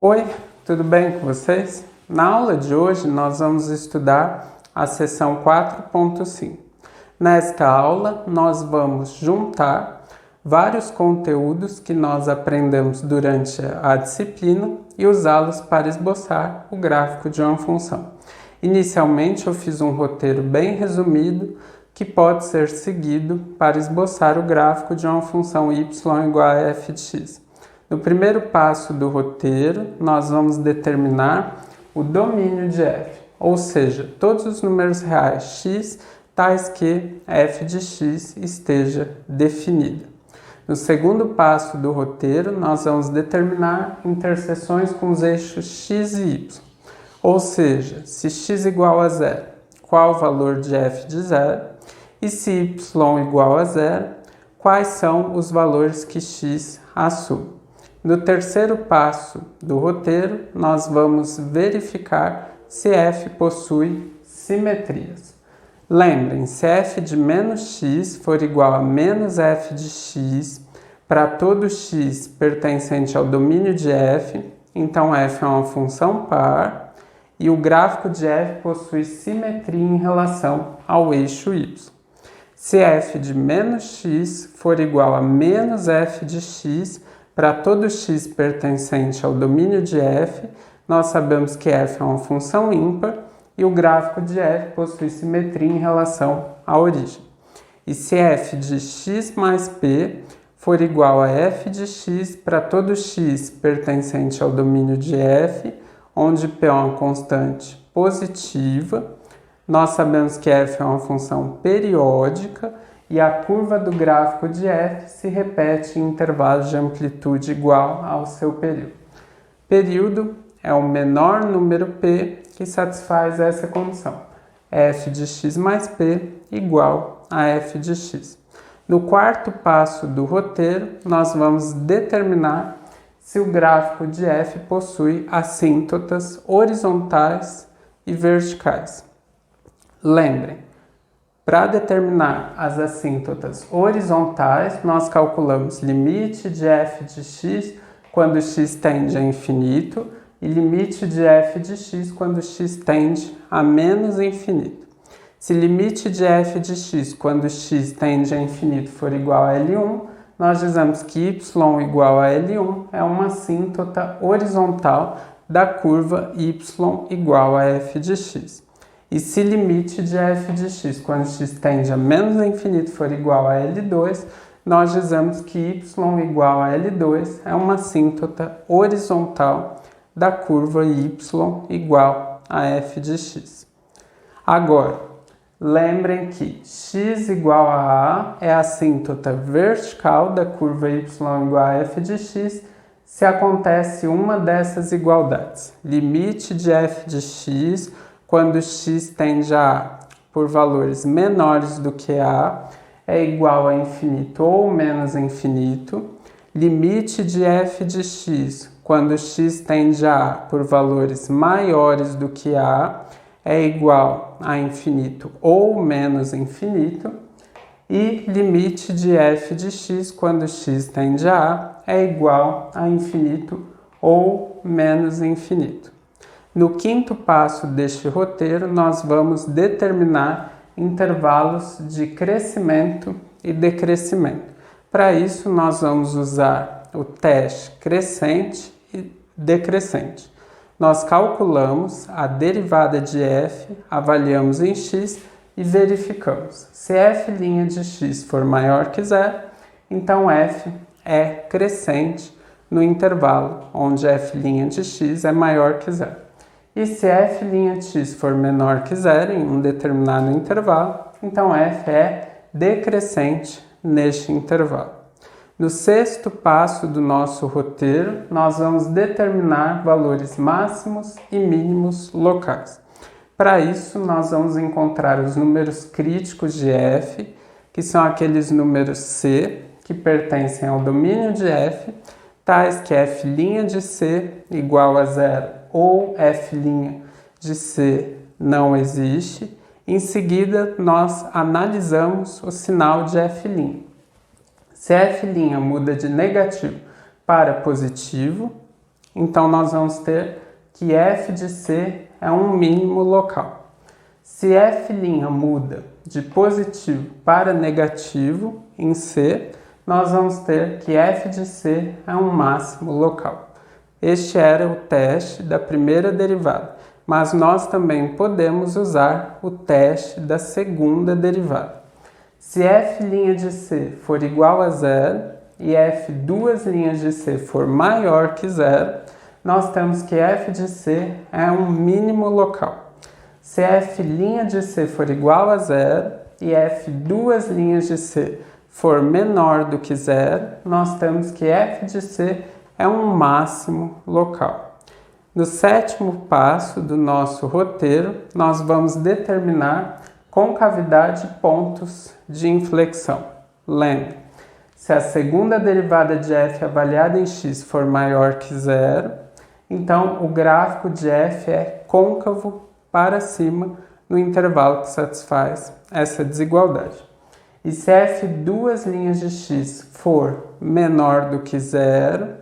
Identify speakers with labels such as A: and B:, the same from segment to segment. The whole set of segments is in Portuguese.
A: Oi, tudo bem com vocês? Na aula de hoje nós vamos estudar a seção 4.5. Nesta aula nós vamos juntar vários conteúdos que nós aprendemos durante a disciplina e usá-los para esboçar o gráfico de uma função. Inicialmente eu fiz um roteiro bem resumido que pode ser seguido para esboçar o gráfico de uma função y igual a f de x. No primeiro passo do roteiro, nós vamos determinar o domínio de f, ou seja, todos os números reais x, tais que f de x esteja definida. No segundo passo do roteiro, nós vamos determinar interseções com os eixos x e y, ou seja, se x igual a zero, qual o valor de f de zero, e se y igual a zero, quais são os valores que x assume. No terceiro passo do roteiro, nós vamos verificar se f possui simetrias. Lembrem, se f de menos x for igual a menos f de x para todo x pertencente ao domínio de f, então f é uma função par e o gráfico de f possui simetria em relação ao eixo y. Se f de menos x for igual a menos f de x para todo x pertencente ao domínio de f, nós sabemos que f é uma função ímpar e o gráfico de f possui simetria em relação à origem. E se f de x mais p for igual a f de x para todo x pertencente ao domínio de f, onde p é uma constante positiva, nós sabemos que f é uma função periódica e a curva do gráfico de f se repete em intervalos de amplitude igual ao seu período. Período é o menor número p que satisfaz essa condição. f de x mais p igual a f de x. No quarto passo do roteiro, nós vamos determinar se o gráfico de f possui assíntotas horizontais e verticais. Lembrem, para determinar as assíntotas horizontais, nós calculamos limite de f de x quando x tende a infinito e limite de f de x quando x tende a menos infinito. Se limite de f de x quando x tende a infinito for igual a L1, nós dizemos que y igual a L1 é uma assíntota horizontal da curva y igual a f de x. E se limite de f de x quando x tende a menos infinito for igual a L2, nós dizemos que y igual a L2 é uma assíntota horizontal da curva y igual a f de x. Agora, lembrem que x igual a é a assíntota vertical da curva y igual a f de x se acontece uma dessas igualdades. Limite de f de x quando x tende a a por valores menores do que a é igual a infinito ou menos infinito. Limite de f de x quando x tende a a por valores maiores do que a é igual a infinito ou menos infinito. E limite de f de x quando x tende a é igual a infinito ou menos infinito. No quinto passo deste roteiro, nós vamos determinar intervalos de crescimento e decrescimento. Para isso, nós vamos usar o teste crescente e decrescente. Nós calculamos a derivada de f, avaliamos em x e verificamos. Se f' de x for maior que zero, então f é crescente no intervalo onde f' de x é maior que zero. E se f' de x for menor que zero em um determinado intervalo, então f é decrescente neste intervalo. No sexto passo do nosso roteiro, nós vamos determinar valores máximos e mínimos locais. Para isso, nós vamos encontrar os números críticos de f, que são aqueles números c, que pertencem ao domínio de f, tais que f' de c igual a zero ou f' de c não existe. Em seguida, nós analisamos o sinal de f'. Se f' muda de negativo para positivo, Então, nós vamos ter que f de c é um mínimo local. Se f' muda de positivo para negativo em C, nós vamos ter que f de c é um máximo local. Este era o teste da primeira derivada, mas nós também podemos usar o teste da segunda derivada. Se f' de c for igual a zero e f duas linhas de c for maior que zero, nós temos que f de c é um mínimo local. Se f' de c for igual a zero e f duas linhas de c for menor do que zero, nós temos que f de c é um máximo local. No sétimo passo do nosso roteiro, nós vamos determinar concavidade e pontos de inflexão. Lembre, se a segunda derivada de f avaliada em x for maior que zero, então o gráfico de f é côncavo para cima no intervalo que satisfaz essa desigualdade. E se f duas linhas de x for menor do que zero,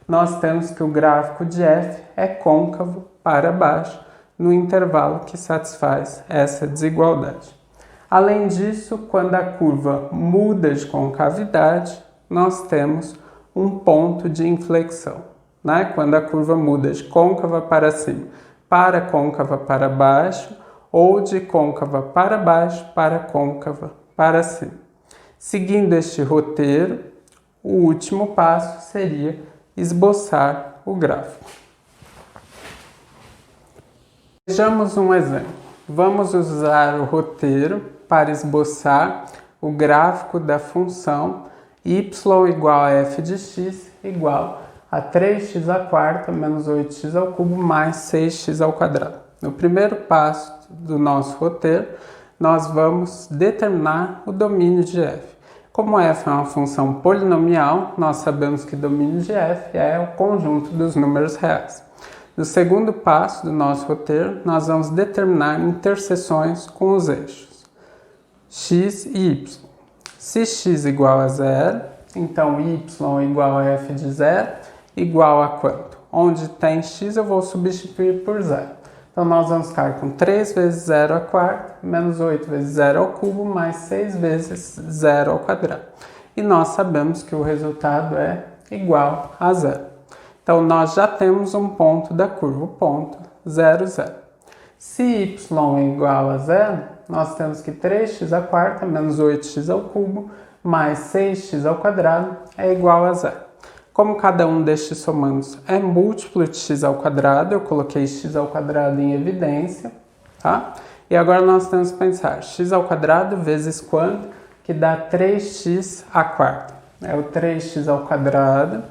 A: nós temos que o gráfico de f é côncavo para baixo no intervalo que satisfaz essa desigualdade. Além disso, quando a curva muda de concavidade, nós temos um ponto de inflexão, né? Quando a curva muda de côncava para cima para côncava para baixo, ou de côncava para baixo para côncava para cima. Seguindo este roteiro, o último passo seria esboçar o gráfico. Vejamos um exemplo. Vamos usar o roteiro para esboçar o gráfico da função y igual a f de x igual a 3x à quarta menos 8x ao cubo mais 6x ao quadrado. No primeiro passo do nosso roteiro, nós vamos determinar o domínio de f. Como f é uma função polinomial, nós sabemos que o domínio de f é o conjunto dos números reais. No segundo passo do nosso roteiro, nós vamos determinar interseções com os eixos x e y. Se x igual a zero, então y igual a f de zero igual a quanto? Onde tem x eu vou substituir por zero. Então nós vamos ficar com 3 vezes 0 à quarta, menos 8 vezes 0 ao cubo, mais 6 vezes 0 ao quadrado. E nós sabemos que o resultado é igual a zero. Então nós já temos um ponto da curva, o ponto 0, 0. Se y é igual a zero, nós temos que 3x à quarta menos 8x ao cubo mais 6x ao quadrado é igual a zero. Como cada um destes somandos é múltiplo de x ao quadrado, eu coloquei x ao quadrado em evidência, tá? E agora nós temos que pensar x ao quadrado vezes quanto? Que dá 3x à quarta. É o 3x ao quadrado.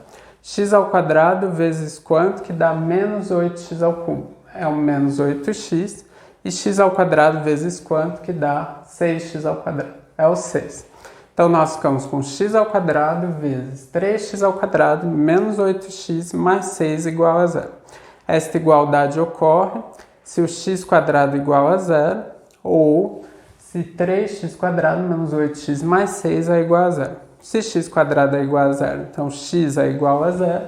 A: X ao quadrado vezes quanto? Que dá menos 8x ao cubo. É o menos 8x. E x ao quadrado vezes quanto? Que dá 6x ao quadrado. É o 6. Então, nós ficamos com x ao quadrado vezes 3x ao quadrado menos 8x mais 6 igual a zero. Esta igualdade ocorre se o x quadrado igual a zero ou se 3x quadrado menos 8x mais 6 é igual a zero. Se x quadrado é igual a zero, então x é igual a zero.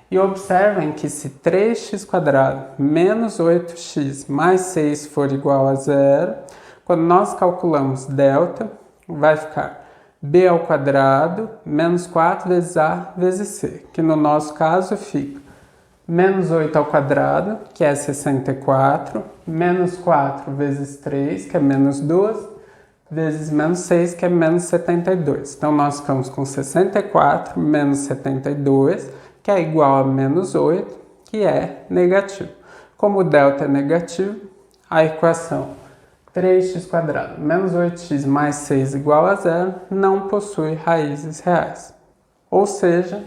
A: E observem que se 3x quadrado menos 8x mais 6 for igual a zero, quando nós calculamos delta, vai ficar b ao quadrado menos 4 vezes a vezes c, que no nosso caso fica menos 8 ao quadrado, que é 64, menos 4 vezes 3, que é menos 12, vezes menos 6, que é menos 72. Então, nós ficamos com 64 menos 72, que é igual a menos 8, que é negativo. Como o delta é negativo, a equação 3x² menos 8x mais 6 igual a zero não possui raízes reais. Ou seja,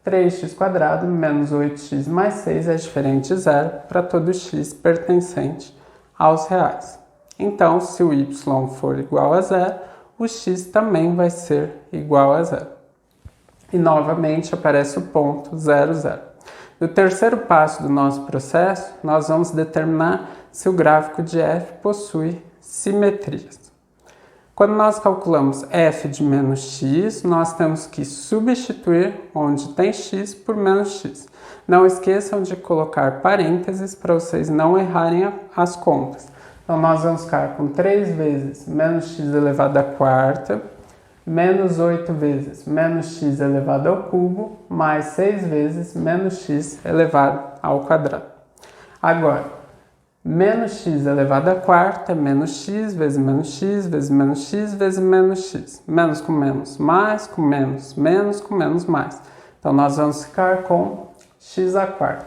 A: 3x² menos 8x mais 6 é diferente de zero para todo x pertencente aos reais. Então, se o y for igual a zero, o x também vai ser igual a zero. E novamente aparece o ponto 0, 0. No terceiro passo do nosso processo, nós vamos determinar se o gráfico de f possui simetrias. Quando nós calculamos f de menos x, nós temos que substituir onde tem x por menos x. Não esqueçam de colocar parênteses para vocês não errarem as contas. Então, nós vamos ficar com 3 vezes menos x elevado à quarta, menos 8 vezes menos x elevado ao cubo, mais 6 vezes menos x elevado ao quadrado. Agora, menos x elevado à quarta, menos x vezes menos x vezes menos x vezes menos x. Menos com menos, mais com menos, menos com menos, mais. Então, nós vamos ficar com x à quarta.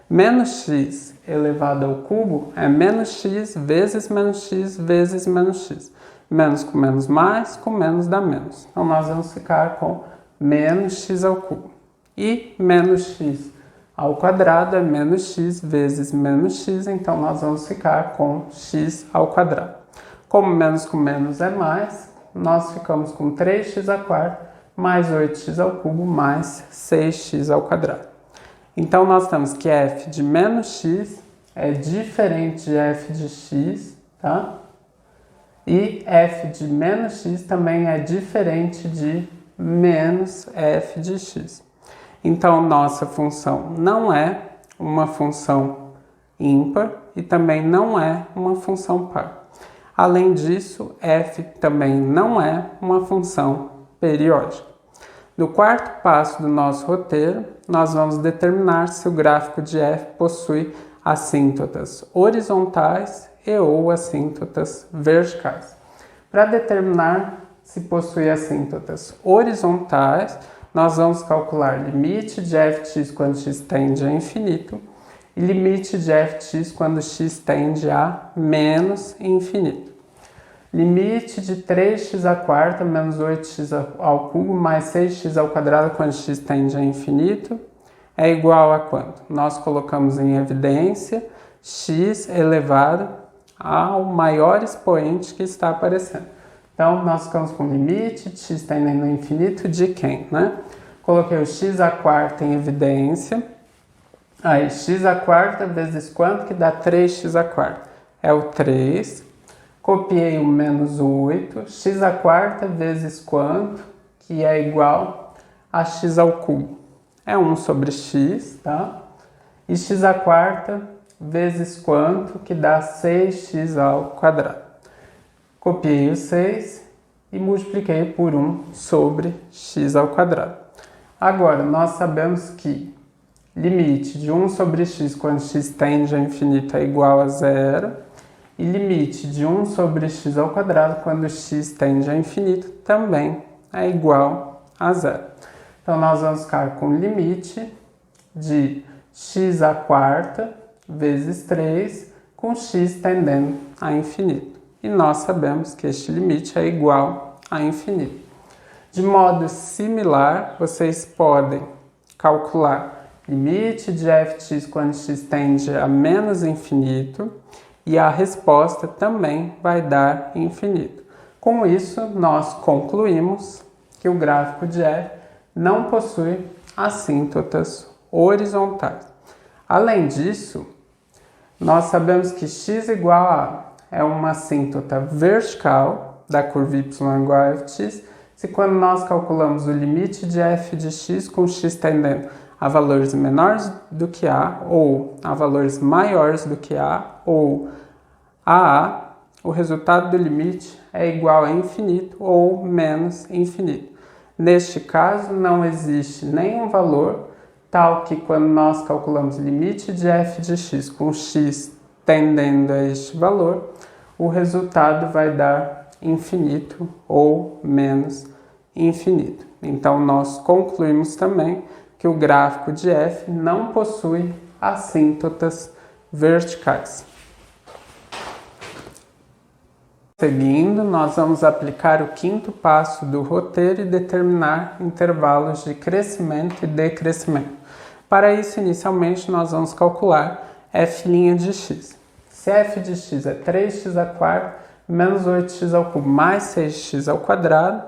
A: Menos x elevado ao cubo é menos x vezes menos x vezes menos x. Menos com menos, mais com menos dá menos. Então, nós vamos ficar com menos x ao cubo. E menos x ao quadrado é menos x vezes menos x, então nós vamos ficar com x ao quadrado. Como menos com menos é mais, nós ficamos com 3x à quarta mais 8x ao cubo mais 6x ao quadrado. Então, nós temos que f de menos x é diferente de f de x, tá? E f de menos x também é diferente de menos f de x. Então, nossa função não é uma função ímpar e também não é uma função par. Além disso, f também não é uma função periódica. No quarto passo do nosso roteiro, nós vamos determinar se o gráfico de f possui assíntotas horizontais e ou assíntotas verticais. Para determinar se possui assíntotas horizontais, nós vamos calcular limite de f de x quando x tende a infinito e limite de f de x quando x tende a menos infinito. Limite de 3x à quarta menos 8x ao cubo mais 6x ao quadrado quando x tende a infinito é igual a quanto? Nós colocamos em evidência x elevado ao maior expoente que está aparecendo. Então, nós ficamos com limite de x tendendo ao infinito de quem, né? Coloquei o x à quarta em evidência. Aí, x à quarta vezes quanto que dá 3x à quarta? É o 3. Copiei o menos 8. X à quarta vezes quanto? Que é igual a x ao cubo. É 1 sobre x, tá? E x à quarta vezes quanto? Que dá 6x ao quadrado. Copiei o 6 e multipliquei por 1 sobre x ao quadrado. Agora, nós sabemos que limite de 1 sobre x quando x tende a infinito é igual a 0 e limite de 1 sobre x ao quadrado quando x tende a infinito também é igual a 0. Então, nós vamos ficar com limite de x à quarta vezes 3 com x tendendo a infinito. E nós sabemos que este limite é igual a infinito. De modo similar, vocês podem calcular limite de f de x quando x tende a menos infinito e a resposta também vai dar infinito. Com isso, nós concluímos que o gráfico de f não possui assíntotas horizontais. Além disso, nós sabemos que x igual a é uma assíntota vertical da curva y igual a f de x, se quando nós calculamos o limite de f de x com x tendendo a valores menores do que a, ou a valores maiores do que a, ou a, o resultado do limite é igual a infinito ou menos infinito. Neste caso, não existe nenhum valor tal que quando nós calculamos limite de f de x com x tendendo a este valor, o resultado vai dar infinito ou menos infinito. Então, nós concluímos também que o gráfico de f não possui assíntotas verticais. Seguindo, nós vamos aplicar o quinto passo do roteiro e determinar intervalos de crescimento e decrescimento. Para isso, inicialmente, nós vamos calcular f' de x. Se f de x é 3x à quarta menos 8x ao cubo mais 6x ao quadrado,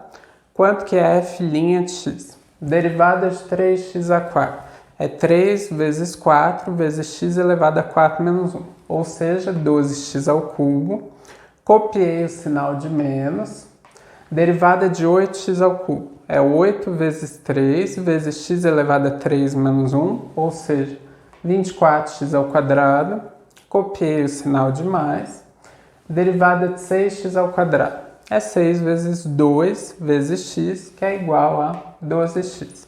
A: quanto que é f' de x? Derivada de 3x à quarta é 3 vezes 4 vezes x elevado a 4 menos 1, ou seja, 12x ao cubo, Copiei o sinal de menos. Derivada de 8x ao cubo é 8 vezes 3 vezes x elevado a 3 menos 1, ou seja, 24x ao quadrado. Copiei o sinal de mais. Derivada de 6x ao quadrado é 6 vezes 2 vezes x, que é igual a 12x.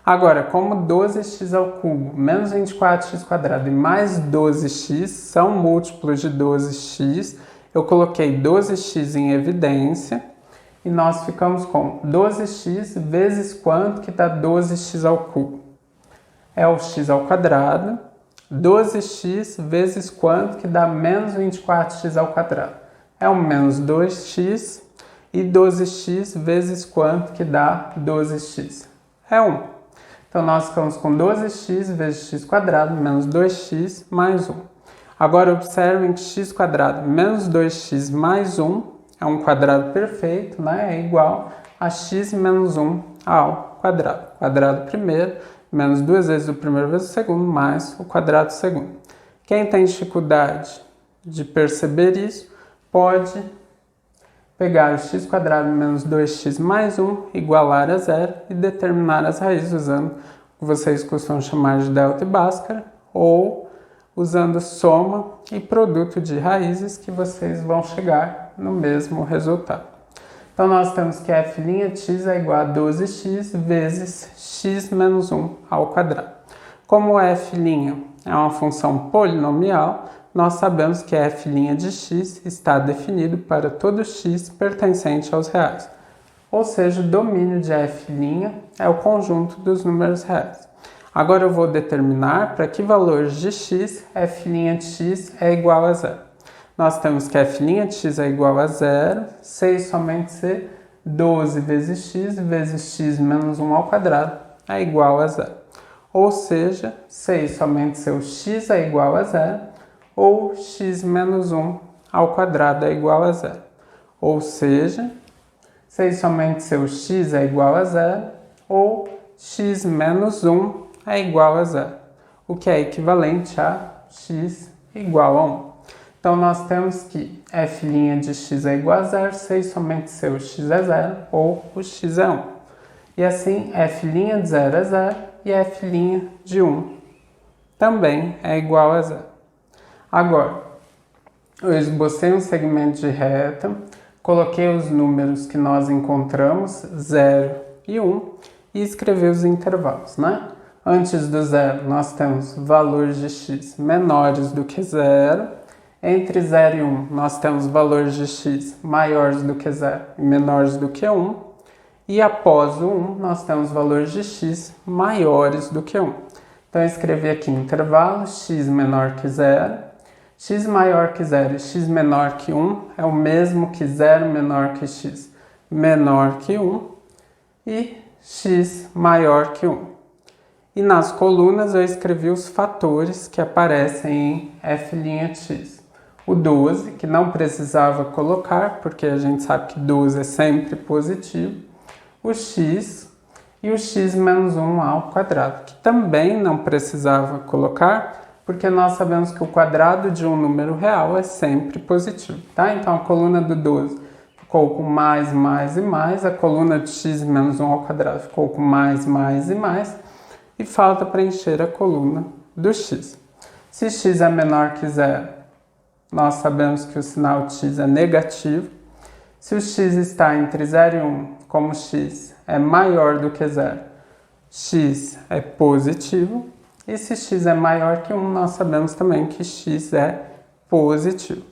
A: Agora, como 12x ao cubo menos 24x quadrado e mais 12x são múltiplos de 12x, eu coloquei 12x em evidência e nós ficamos com 12x vezes quanto que dá 12x ao cubo? É o x ao quadrado. 12x vezes quanto que dá menos 24x ao quadrado? É o menos 2x. E 12x vezes quanto que dá 12x? É 1. Então, nós ficamos com 12x vezes x quadrado menos 2x mais 1. Agora, observem que x quadrado menos 2x mais 1 é um quadrado perfeito, né? É igual a x menos 1 ao quadrado. Quadrado primeiro, menos 2 vezes o primeiro vezes o segundo, mais o quadrado segundo. Quem tem dificuldade de perceber isso, pode pegar o x quadrado menos 2x mais 1 igualar a zero e determinar as raízes usando o que vocês costumam chamar de delta e bhaskara, ou usando soma e produto de raízes, que vocês vão chegar no mesmo resultado. Então, nós temos que f' de x é igual a 12x vezes x menos 1 ao quadrado. Como f' é uma função polinomial, nós sabemos que f' de x está definido para todo x pertencente aos reais. Ou seja, o domínio de f' é o conjunto dos números reais. Agora eu vou determinar para que valores de x f' de x é igual a zero. Nós temos que f' de x é igual a zero, se e somente se 12 vezes x menos 1 ao quadrado é igual a zero. Ou seja, se e somente se o x é igual a zero, ou x menos 1 ao quadrado é igual a zero. Ou seja, se e somente se o x é igual a zero, ou x menos 1 é igual a zero, o que é equivalente a x igual a 1. Então, nós temos que f' de x é igual a zero, se e somente se o x é zero, ou o x é 1. E assim, f' de 0 é 0 e f' de 1 também é igual a zero. Agora, eu esbocei um segmento de reta, coloquei os números que nós encontramos, 0 e 1, e escrevi os intervalos, né? Antes do zero, nós temos valores de x menores do que zero. Entre 0 e 1, nós temos valores de x maiores do que 0 e menores do que 1. E após o 1, nós temos valores de x maiores do que 1. Então, eu escrevi aqui intervalo x menor que 0. X maior que 0 e x menor que 1 é o mesmo que 0 menor que x menor que 1 e x maior que 1. E nas colunas eu escrevi os fatores que aparecem em f' de x. O 12, que não precisava colocar, porque a gente sabe que 12 é sempre positivo. O x e o x menos 1 ao quadrado, que também não precisava colocar, porque nós sabemos que o quadrado de um número real é sempre positivo, tá? Então, a coluna do 12 ficou com mais, mais e mais. A coluna de x menos 1 ao quadrado ficou com mais, mais e mais. E falta preencher a coluna do x. Se x é menor que 0, nós sabemos que o sinal x é negativo. Se o x está entre 0 e 1, como x é maior do que 0, x é positivo. E se x é maior que 1, nós sabemos também que x é positivo.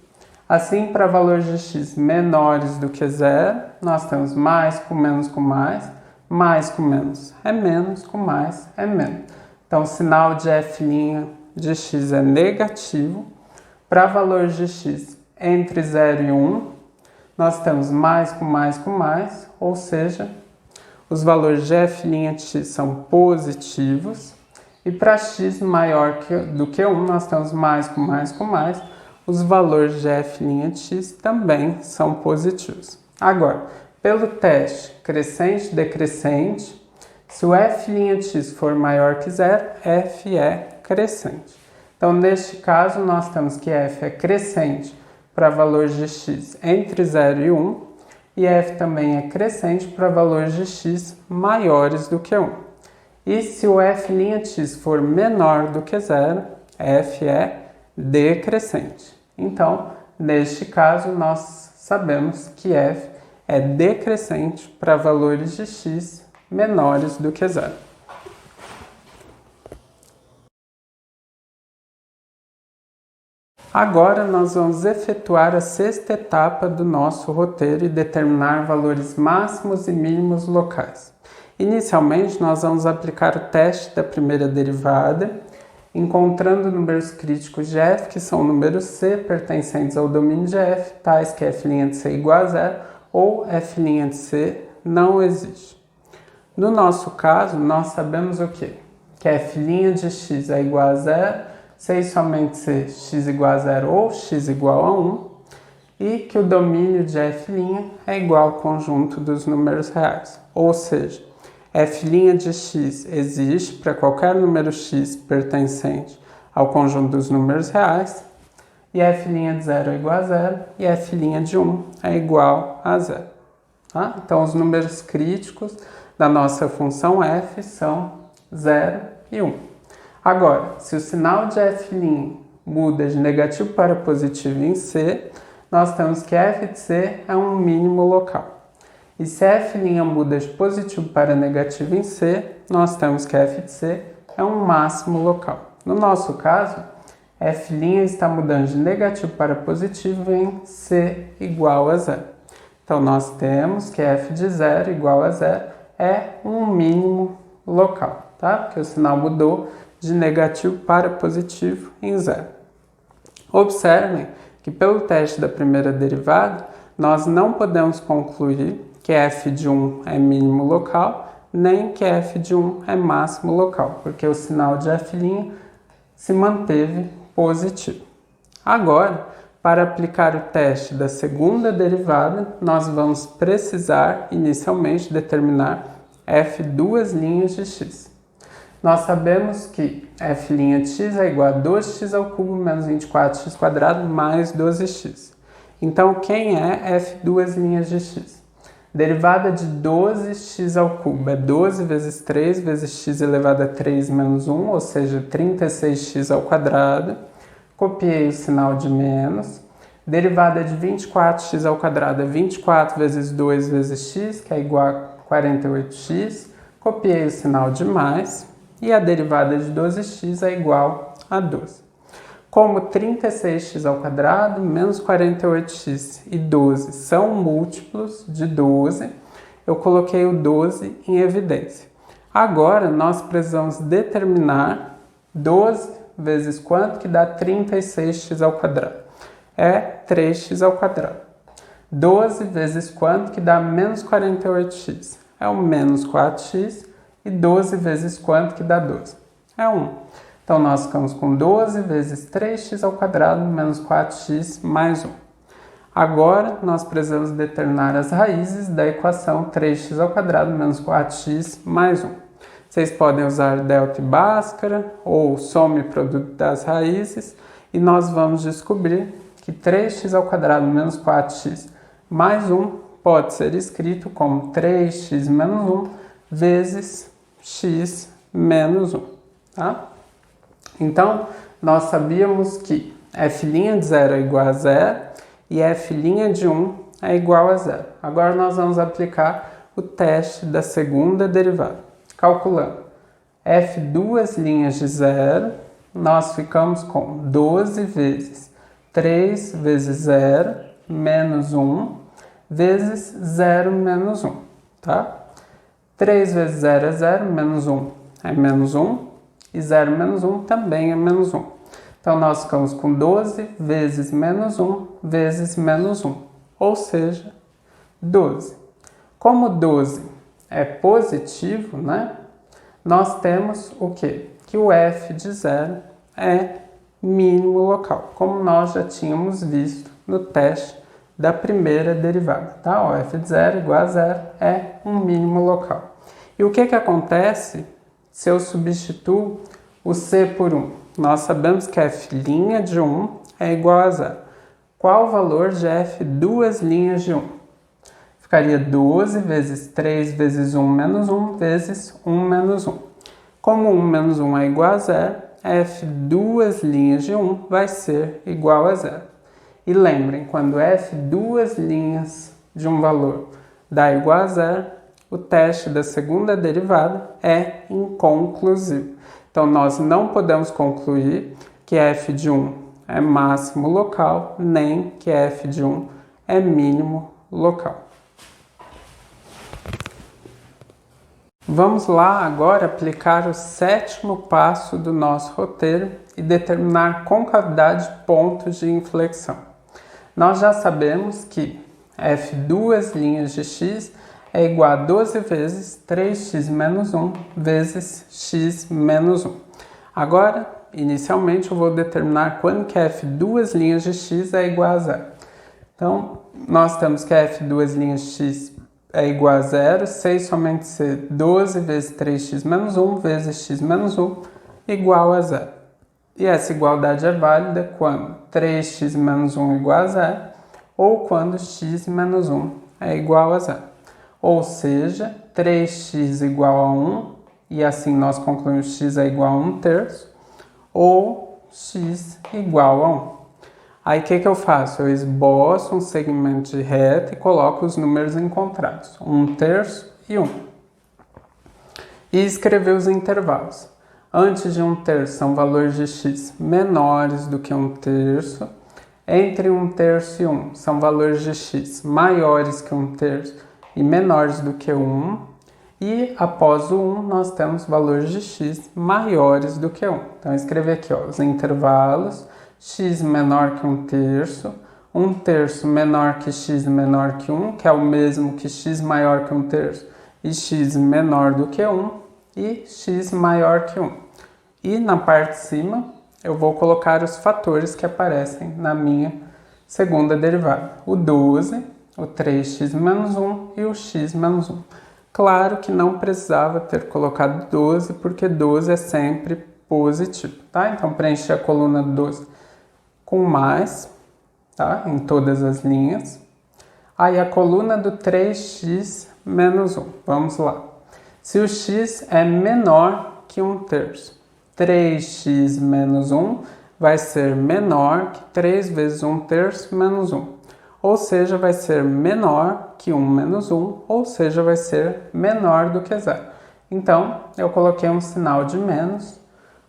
A: Assim, para valores de x menores do que 0, nós temos mais com menos com mais com menos é menos, com mais é menos. Então, o sinal de f' de x é negativo. Para valores de x entre 0 e 1, nós temos mais com mais, ou seja, os valores de f' de x são positivos. E para x maior do que 1, nós temos mais com mais, os valores de f' de x também são positivos. Agora, pelo teste crescente decrescente, se o f' de x for maior que 0, f é crescente. Então, neste caso, nós temos que f é crescente para valores de x entre 0 e 1, e f também é crescente para valores de x maiores do que 1. E se o f'x for menor do que 0, f é decrescente. Então, neste caso, nós sabemos que f é decrescente para valores de x menores do que 0. Agora nós vamos efetuar a sexta etapa do nosso roteiro e determinar valores máximos e mínimos locais. Inicialmente, nós vamos aplicar o teste da primeira derivada, encontrando números críticos de f, que são números c pertencentes ao domínio de f, tais que f' de c igual a 0 ou f' de c não existe. No nosso caso, nós sabemos o quê? Que f' de x é igual a 0, se e somente se x igual a 0 ou x igual a 1, e que o domínio de f' é igual ao conjunto dos números reais. Ou seja, f' de x existe para qualquer número x pertencente ao conjunto dos números reais, e f' de 0 é igual a 0, e f' de 1 é igual a 0. Tá? Então, os números críticos da nossa função f são 0 e 1. Agora, se o sinal de f' muda de negativo para positivo em C, nós temos que f de C é um mínimo local. E se f' muda de positivo para negativo em C, nós temos que f de C é um máximo local. No nosso caso, f' está mudando de negativo para positivo em C igual a 0. Então, nós temos que f de 0 igual a 0 é um mínimo local, tá? Porque o sinal mudou de negativo para positivo em 0. Observem que pelo teste da primeira derivada, nós não podemos concluir que f de 1 é mínimo local, nem que f de 1 é máximo local, porque o sinal de f' se manteve positivo. Agora, para aplicar o teste da segunda derivada, nós vamos precisar inicialmente determinar f duas linhas de x. Nós sabemos que f' de x é igual a 2x ao cubo menos 24x² mais 12x. Então, quem é f duas linhas de x? Derivada de 12x ao cubo é 12 vezes 3 vezes x elevado a 3 menos 1, ou seja, 36x ao quadrado. Copiei o sinal de menos. Derivada de 24x ao quadrado é 24 vezes 2 vezes x, que é igual a 48x. Copiei o sinal de mais. E a derivada de 12x é igual a 12. Como 36x ao quadrado menos 48x e 12 são múltiplos de 12, eu coloquei o 12 em evidência. Agora, nós precisamos determinar 12 vezes quanto que dá 36x ao quadrado. É 3x ao quadrado. 12 vezes quanto que dá menos 48x. É o menos 4x. E 12 vezes quanto que dá 12? É 1. Então, nós ficamos com 12 vezes 3x ao quadrado menos 4x mais 1. Agora, nós precisamos determinar as raízes da equação 3x ao quadrado menos 4x mais 1. Vocês podem usar delta e bhaskara ou soma e produto das raízes. E nós vamos descobrir que 3x ao quadrado menos 4x mais 1 pode ser escrito como 3x menos 1 vezes x menos 1, tá? Então, nós sabíamos que f' de 0 é igual a 0 e f' de 1 é igual a 0. Agora, nós vamos aplicar o teste da segunda derivada. Calculando f duas linhas de 0, nós ficamos com 12 vezes 3 vezes 0 menos 1 vezes 0 menos 1, tá? 3 vezes 0 é 0, menos 1 é menos 1, e 0 menos 1 também é menos 1. Então, nós ficamos com 12 vezes menos 1 vezes menos 1, ou seja, 12. Como 12 é positivo, né? Nós temos o quê? Que o f de 0 é mínimo local, como nós já tínhamos visto no teste da primeira derivada, tá? O f de 0 igual a 0 é um mínimo local. E o que acontece se eu substituo o c por 1? Nós sabemos que f' de 1 é igual a 0. qual o valor de f duas linhas de 1? Ficaria 12 vezes 3 vezes 1 menos 1 vezes 1 menos 1. Como 1 menos 1 é igual a 0, f duas linhas de 1 vai ser igual a 0. E lembrem, quando f duas linhas de um valor dá igual a 0, o teste da segunda derivada é inconclusivo. Então, nós não podemos concluir que f de 1 é máximo local, nem que f de 1 é mínimo local. Vamos lá agora aplicar o sétimo passo do nosso roteiro e determinar concavidade de pontos de inflexão. Nós já sabemos que f duas linhas de x é igual a 12 vezes 3x menos 1 vezes x menos 1. Agora, inicialmente, eu vou determinar quando que f duas linhas de x é igual a 0. Então, nós temos que f duas linhas de x é igual a 0, sei somente ser 12 vezes 3x menos 1 vezes x menos 1 igual a 0. E essa igualdade é válida quando 3x menos 1 é igual a 0 ou quando x menos 1 é igual a 0. Ou seja, 3x igual a 1, e assim nós concluímos x é igual a 1 terço, ou x igual a 1. Aí o que eu faço? Eu esboço um segmento de reta e coloco os números encontrados, 1 terço e 1. E escrever os intervalos. Antes de 1 terço são valores de x menores do que 1 terço. Entre 1 terço e 1 são valores de x maiores que 1 terço e menores do que 1. E após o 1 nós temos valores de x maiores do que 1. Então eu escrevi aqui os intervalos. X menor que 1 terço, 1 terço menor que x menor que 1, que é o mesmo que x maior que 1 terço, e x menor do que 1, e x maior que 1. E na parte de cima, eu vou colocar os fatores que aparecem na minha segunda derivada. O 12, o 3x menos 1 e o x menos 1. Claro que não precisava ter colocado 12, porque 12 é sempre positivo, tá? Então, preencher a coluna 12 com mais, tá? Em todas as linhas. Aí a coluna do 3x menos 1. Vamos lá. Se o x é menor que 1 terço, 3x menos 1 vai ser menor que 3 vezes 1 terço menos 1. Ou seja, vai ser menor que 1 menos 1, ou seja, vai ser menor do que 0. Então, eu coloquei um sinal de menos,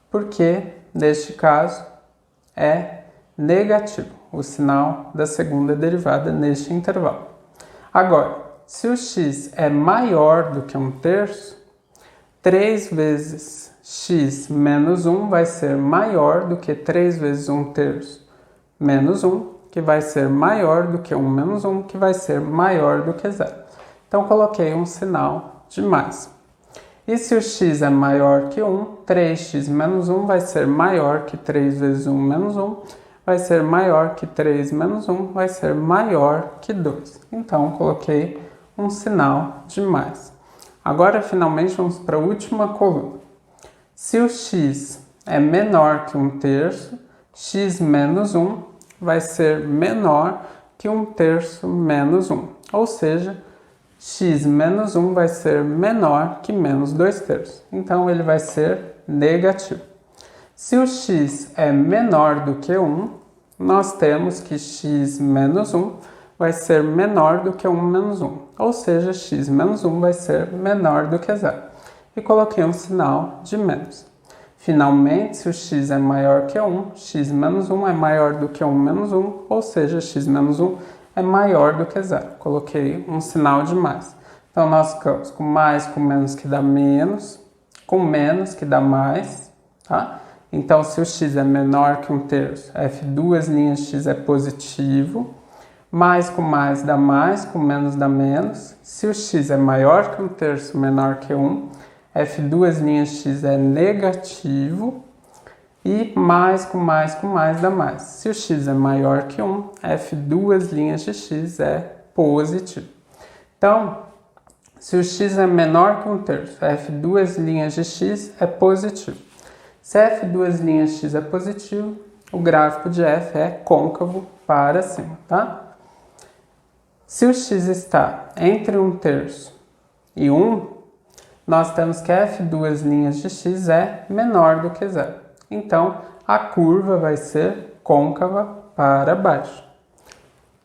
A: porque, neste caso, é negativo, o sinal da segunda derivada neste intervalo. Agora, se o x é maior do que 1 terço, 3 vezes x menos 1 vai ser maior do que 3 vezes 1 terço menos 1, que vai ser maior do que 1 menos 1, que vai ser maior do que 0. Então, coloquei um sinal de mais. E se o x é maior que 1, 3x menos 1 vai ser maior que 3 vezes 1 menos 1, vai ser maior que 3 menos 1, vai ser maior que 2. Então, coloquei um sinal de mais. Agora, finalmente, vamos para a última coluna. Se o x é menor que 1 terço, x menos 1 vai ser menor que 1 terço menos 1. Ou seja, x menos 1 vai ser menor que menos 2 terços. Então, ele vai ser negativo. Se o x é menor do que 1, nós temos que x menos 1 vai ser menor do que 1 menos 1. Ou seja, x menos 1 vai ser menor do que 0. E coloquei um sinal de menos. Finalmente, se o x é maior que 1, x menos 1 é maior do que 1 menos 1, ou seja, x menos 1 é maior do que 0. Coloquei um sinal de mais. Então, nós ficamos com mais, com menos que dá menos, com menos que dá mais, tá? Então, se o x é menor que 1 terço, f duas linhas x é positivo. Mais com mais dá mais, com menos dá menos. Se o x é maior que 1 terço, menor que 1, f duas linhas x é negativo. E mais com mais dá mais. Se o x é maior que 1, f duas linhas de x é positivo. Então, se o x é menor que 1 terço, f duas linhas de x é positivo. Se f duas linhas x é positivo, o gráfico de f é côncavo para cima, tá? Se o x está entre 1/3 e 1, nós temos que f duas linhas de x é menor do que 0. Então, a curva vai ser côncava para baixo.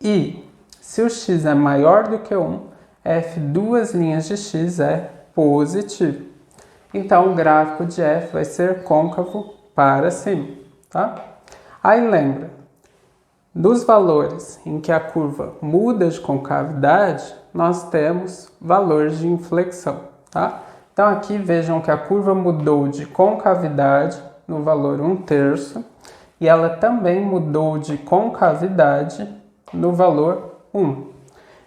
A: E se o x é maior do que 1, f duas linhas de x é positivo. Então, o gráfico de f vai ser côncavo para cima, tá? Aí lembra, dos valores em que a curva muda de concavidade, nós temos valores de inflexão, tá? Então aqui vejam que a curva mudou de concavidade no valor 1/3 e ela também mudou de concavidade no valor 1.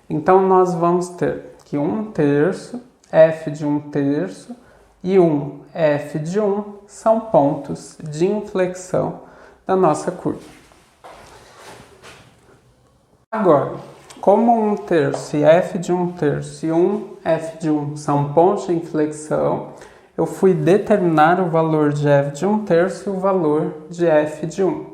A: Então nós vamos ter que 1/3, f de 1/3 e 1, f de 1 são pontos de inflexão da nossa curva. Agora, como 1/3 e f de 1/3 e 1, f de 1 são pontos de inflexão, eu fui determinar o valor de f de 1/3 e o valor de f de 1.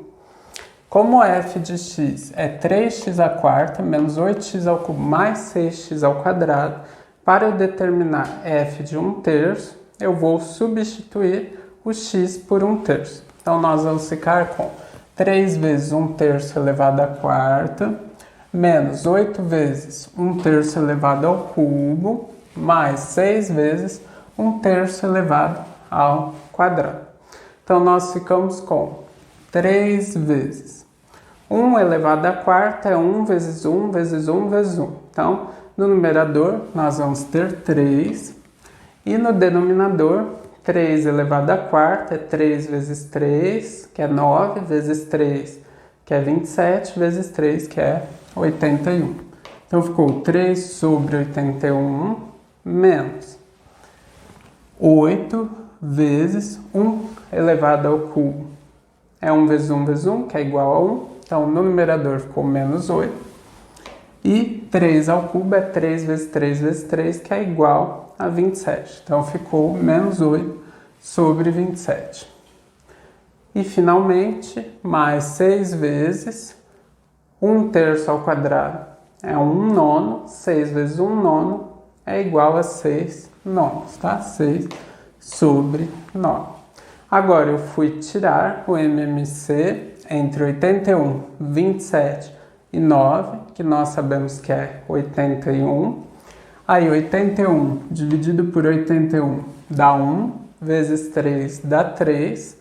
A: Como f de x é 3x² menos 8x³ mais 6x², para eu determinar f de 1/3, eu vou substituir o x por 1/3. Então, nós vamos ficar com 3 vezes 1/3 elevado à quarta, menos 8 vezes 1/3 elevado ao cubo, mais 6 vezes 1/3 elevado ao quadrado. Então, nós ficamos com 3 vezes 1 elevado à quarta é 1 vezes 1 vezes 1 vezes 1. Então, no numerador, nós vamos ter 3. E no denominador, 3 elevado à quarta é 3 vezes 3, que é 9, vezes 3, que é 27, vezes 3, que é 81. Então, ficou 3 sobre 81 menos 8 vezes 1 elevado ao cubo. É 1 vezes 1 vezes 1, que é igual a 1. Então, no numerador ficou menos 8. E 3 ao cubo é 3 vezes 3 vezes 3, que é igual a 27. Então, ficou menos 8 sobre 27. E, finalmente, mais 6 vezes 1/3 ao quadrado é 1/9. 6 vezes 1/9 é igual a 6 nonos, tá? 6 sobre 9. Agora, eu fui tirar o MMC entre 81, 27 e 9, que nós sabemos que é 81. Aí, 81 dividido por 81 dá 1, vezes 3 dá 3.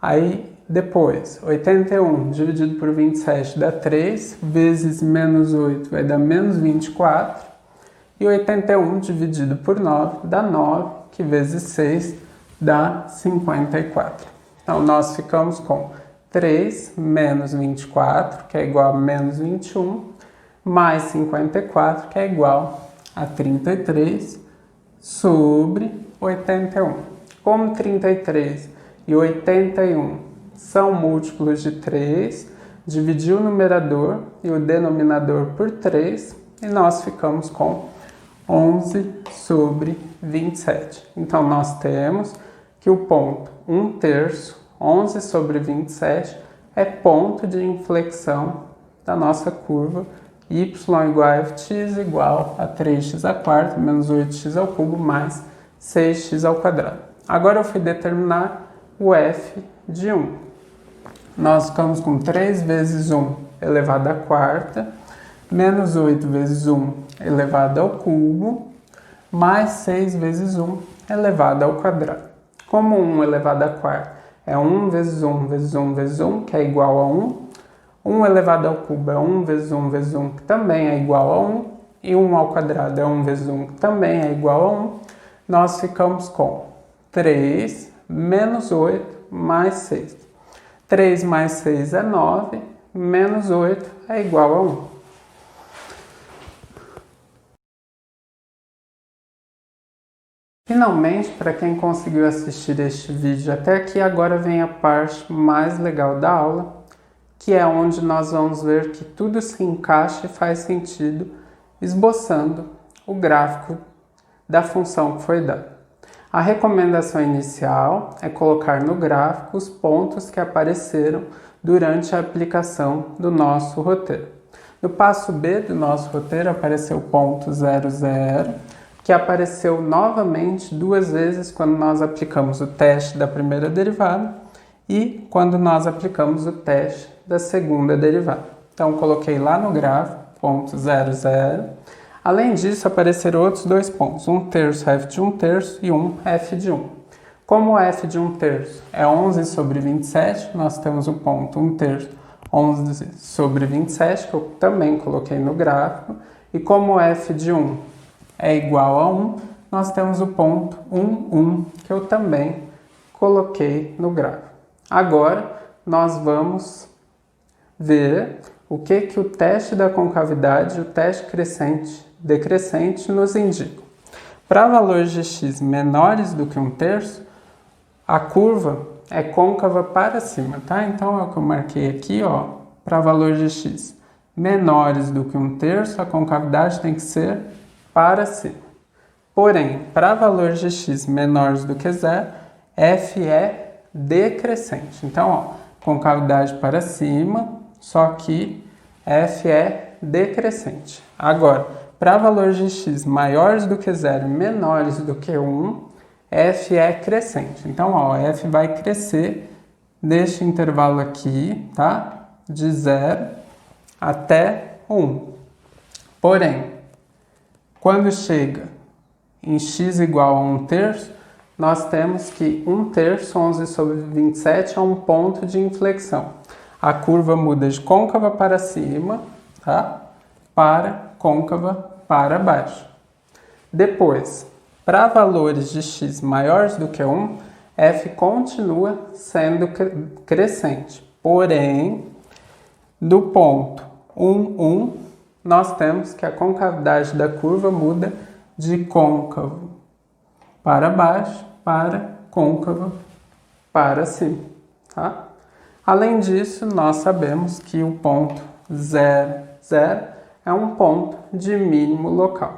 A: Aí, depois, 81 dividido por 27 dá 3, vezes menos 8 vai dar menos 24. E 81 dividido por 9 dá 9, que vezes 6 dá 54. Então, nós ficamos com 3 menos 24, que é igual a menos 21, mais 54, que é igual a 33, sobre 81. Como 33 e 81 são múltiplos de 3, dividi o numerador e o denominador por 3, e nós ficamos com 11 sobre 27. Então, nós temos que o ponto 1/3, 11 sobre 27, é ponto de inflexão da nossa curva y igual a fx igual a 3x² menos 8x³ mais 6x². Agora eu fui determinar o f de 1. Nós ficamos com 3 vezes 1 elevado à quarta, menos 8 vezes 1 elevado ao cubo, mais 6 vezes 1 elevado ao quadrado. Como 1 elevado à quarta é 1 vezes 1 vezes 1 vezes 1, que é igual a 1. 1 elevado ao cubo é 1 vezes 1 vezes 1, que também é igual a 1. E 1 ao quadrado é 1 vezes 1, que também é igual a 1. Nós ficamos com 3 menos 8 mais 6. 3 mais 6 é 9, menos 8 é igual a 1. Finalmente, para quem conseguiu assistir este vídeo até aqui, agora vem a parte mais legal da aula, que é onde nós vamos ver que tudo se encaixa e faz sentido, esboçando o gráfico da função que foi dada. A recomendação inicial é colocar no gráfico os pontos que apareceram durante a aplicação do nosso roteiro. No passo B do nosso roteiro apareceu o ponto 00, que apareceu novamente 2 vezes quando nós aplicamos o teste da primeira derivada e quando nós aplicamos o teste da segunda derivada. Então, coloquei lá no gráfico, ponto 00. Além disso, apareceram outros 2 pontos, 1/3 f de 1/3 e 1 f de 1. Como f de 1/3 é 11 sobre 27, nós temos o ponto 1/3 11 sobre 27, que eu também coloquei no gráfico. E como f de 1 é igual a 1, nós temos o ponto 1, que eu também coloquei no gráfico. Agora, nós vamos ver o que o teste da concavidade e o teste crescente-decrescente nos indicam. Para valores de x menores do que 1/3, a curva é côncava para cima, tá? Então, é o que eu marquei aqui, ó. Para valores de x menores do que 1/3, a concavidade tem que ser para cima. Porém, para valores de x menores do que 0, f é decrescente. Então, ó, concavidade para cima, só que f é decrescente. Agora, para valores de x maiores do que 0 e menores do que 1, f é crescente. Então, ó, f vai crescer neste intervalo aqui, tá? De 0 até 1. Porém, quando chega em x igual a 1/3, nós temos que 1/3, 11 sobre 27, é um ponto de inflexão. A curva muda de côncava para cima, tá? Para côncava para baixo. Depois, para valores de x maiores do que 1, f continua sendo crescente. Porém, do ponto 1, nós temos que a concavidade da curva muda de côncavo para baixo para côncavo para cima, tá? Além disso, nós sabemos que o ponto 0, 0 é um ponto de mínimo local.